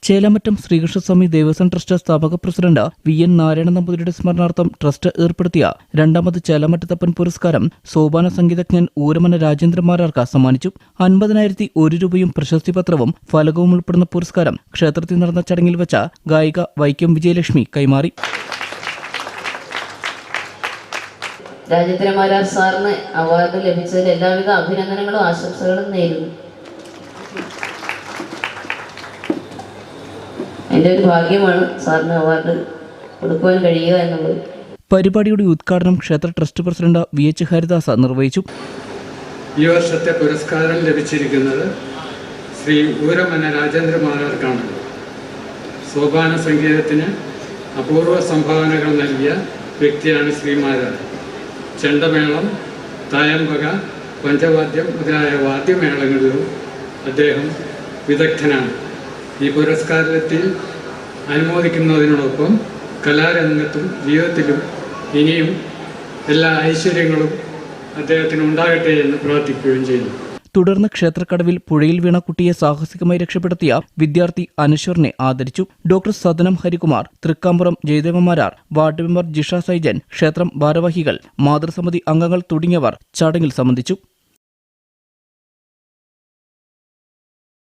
Chelamattom Sreekrishnaswamy Devaswom trust സ്ഥാപക president വി.എൻ. Narayana നമ്പൂതിരിയുടെ സ്മരണാർത്ഥം trust ഏർപ്പെടുത്തിയ രണ്ടാമത് ചേലാമറ്റത്തപ്പൻ പുരസ്കാരം സോപാന സംഗീതജ്ഞൻ ഊരമന രാജേന്ദ്രമാരാർക്ക് സമ്മാനിച്ചു. 50,001 രൂപയും പ്രശസ്തിപത്രവും ഫലകവും ഉൾപ്പെടുന്ന പുരസ്കാരം ക്ഷേത്രത്തിൽ നടന്ന ചടങ്ങിൽ വെച്ച ഗായിക വൈക്കം വിജയലക്ഷ്മി കൈമാറി. രാജേന്ദ്രമാരാർ സാറിന് അവാർഡ് ലഭിച്ചതിൽ എല്ലാവിധ അഭിനന്ദനങ്ങളും ആശംസകളും നേരുന്നു. എൻ്റെ ഒരു ഭാഗ്യമാണ് സാറിന് അവാർഡ് കൊടുക്കുവാൻ കഴിയുക എന്നുള്ളത്. പരിപാടിയുടെ ഉദ്ഘാടനം ക്ഷേത്ര ട്രസ്റ്റ് പ്രസിഡന്റ് വി.എച്ച്. ഹരിദാസ് നിർവഹിച്ചു. ഈ വർഷത്തെ പുരസ്കാരം ലഭിച്ചിരിക്കുന്നത് ശ്രീ ഊരമന രാജേന്ദ്രമാരാർക്കാണ്. സോപാന സംഗീതത്തിന് അപൂർവ സംഭാവനകൾ നൽകിയ വ്യക്തിയാണ് ശ്രീ മാരാർ. ചെണ്ടമേളം, തായമ്പക, പഞ്ചവാദ്യം മുതലായ വാദ്യമേളങ്ങളിലും അദ്ദേഹം വിദഗ്ധനാണ്. ഈ പുരസ്കാരത്തിൽ അനുമോദിക്കുന്നതിനോടൊപ്പം കലാരംഗത്തും ജീവിതത്തിലും ഇനിയും എല്ലാ ഐശ്വര്യങ്ങളും അദ്ദേഹത്തിന് ഉണ്ടാകട്ടെ എന്ന് പ്രാർത്ഥിക്കുകയും ചെയ്യുന്നു. തുടർന്ന് ക്ഷേത്രക്കടവിൽ പുഴയിൽ വീണ കുട്ടിയെ സാഹസികമായി രക്ഷപ്പെടുത്തിയ വിദ്യാർത്ഥി അനശ്വറിനെ ആദരിച്ചു. ഡോക്ടർ സദനം ഹരികുമാർ, തൃക്കാമ്പുറം ജയദേവമാരാർ, വാർഡ് മെമ്പർ ജിഷ സൈജൻ, ക്ഷേത്രം ഭാരവാഹികൾ, മാതൃസമിതി അംഗങ്ങൾ തുടങ്ങിയവർ ചടങ്ങിൽ സംബന്ധിച്ചു.